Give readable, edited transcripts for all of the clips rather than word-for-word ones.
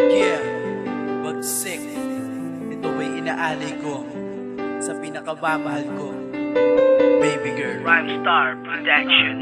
Yeah, bagsik. Ito ay inaalay ko sa pinakamamahal ko, baby girl. Rhymestar Production.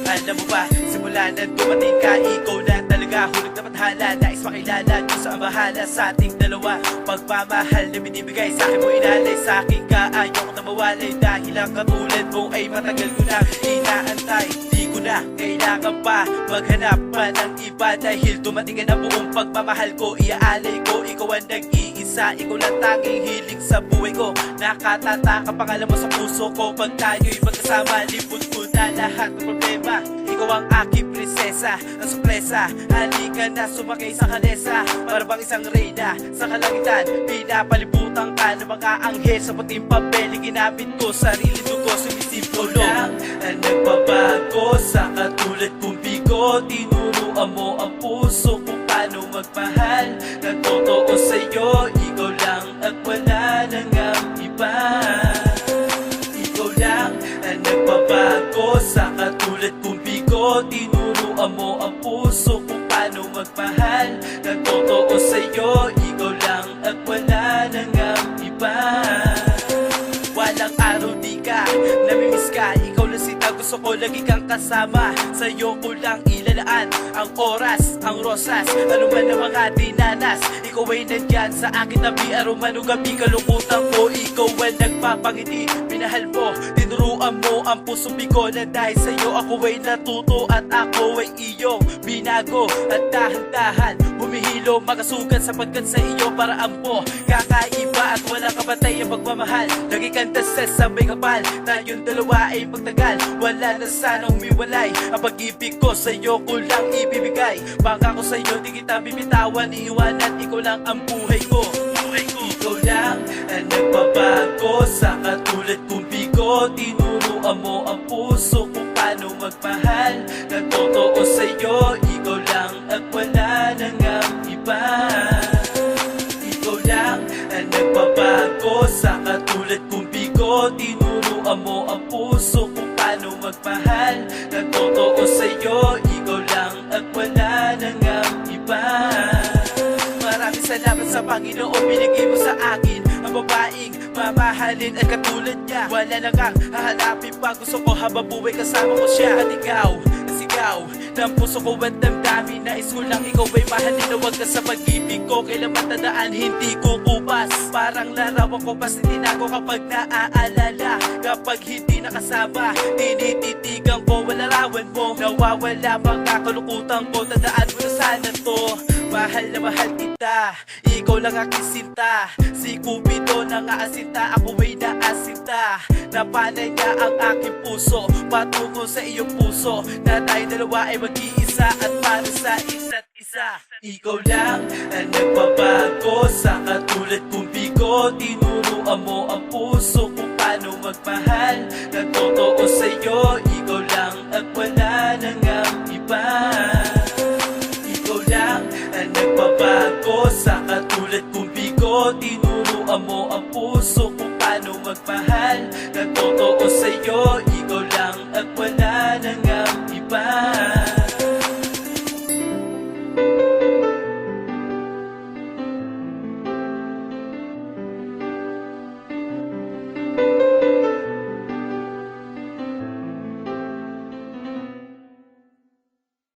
Alam mo ba, simula na dumating ka, ikaw na talaga hulog na pathala. Nais makilala, Diyos ang bahala sa ating dalawa. Pagmamahal na binibigay sa akin mo inalay, sa akin ka ayoko na mawalay. Dahil ang katulad mo ay matagal ko na inaantay. Di ko na kailangan pa maghanap pa ng iba, dahil dumating ka na buong pagmamahal ko. Iaalay ko, ikaw ang nag-iisa, ikaw lang tanging hiling sa buhay ko. Nakatataka pangalan mo sa puso ko, pag tayo'y magkasama, libot ko na lahat ng problema. Ikaw ang aking prinsesa, ang sorpresa. Halika na, sumakay sa kalesa, para bang isang reyna sa kalangitan. Pinapalibutan ka ng mga anghel sa puting papel. Ginamit ko, sarili dugo, sumisiplo lang ang nagbabago sa katulad kong bigo. Tinuruan mo ang puso kung paano magmahal ng totoo sa'yo. Ikaw lang at wala nang ang iba. Ikaw lang ang nagbabago sa katulad kong bigo. Tinuruan mo ang puso kung paano magmahal ng totoo sa'yo. Ikaw lang at wala nang ang iba. Walang araw di ka namimiss ka, ikaw lang sita, gusto ko lagi kang kasama. Sa'yo ko lang ilalaan ang oras, ang rosas, ano man ang mga dinanas. Ikaw ay nandyan sa akin tabi, araw man o gabi, kalungkutan ko. Ikaw ang nagpapangiti, minahal mo, tinuruan mo ang pusong bigo. Na dahil sa'yo ako ay natuto at ako ay iyong binago. At dahan-dahan humihilo, makasugat sapagkat sa iyo paraan mo kakaiba at walang kabatay ang pagmamahal. Lagi kang dasal sa may kapal, tayong dalawa ay magtagal. Wala na sanang umiwalay, ang pag-ibig ko sa'yo ko lang ibibigay. Baka ko sa'yo di kita bibitawan, iiwanan, ikaw lang ang buhay ko. Ikaw lang ang nagbabago sa katulad kong bigo. Tinuruan mo ang puso kung paano magmahal ng totoo sa'yo. Ikaw lang at wala nang ang iba. Ikaw lang ang nagbabago sa katulad kong bigo. Tinuruan mo ang puso kung paano magmahal ng totoo sa'yo. Ikaw lang at wala nang ang iba. Maraming salamat sa Panginoon, binigay mo sa akin ang babaeng mamahalin at katulad niya. Wala na kang hahanapin pa, gusto ko habang buhay kasama ko siya. At ikaw, sigaw ng puso ko at damdamin, nais ko lang ikaw ay mahalin na wag ka sa pag-ibig ko. Kailan matandaan, hindi ko kupas, parang larawan ko pas tinago kapag naaalala. Kapag hindi nakasama, tinititigan ko wala rawan mo. Nawawala mga kalungkutan ko, tandaan mo na sana to. Mahal na mahal kita, ikaw lang aking sinta. Si Cupido na nga asinta, ako ay naasinta. Napanay niya ang aking puso, patungo sa iyong puso, na tayo dalawa ay mag-iisa at para sa isa't isa. Ikaw lang ang nagbabago sa katulad kong bigo. Tinuruan mo ang puso kung paano magmahal ng totoo sa'yo. Ikaw lang at wala nang ang iba. Ikaw lang ang nagbabago sa katulad kong bigo. Tinuruan mo ang puso kung paano magmahal ng totoo sa'yo. Ikaw lang at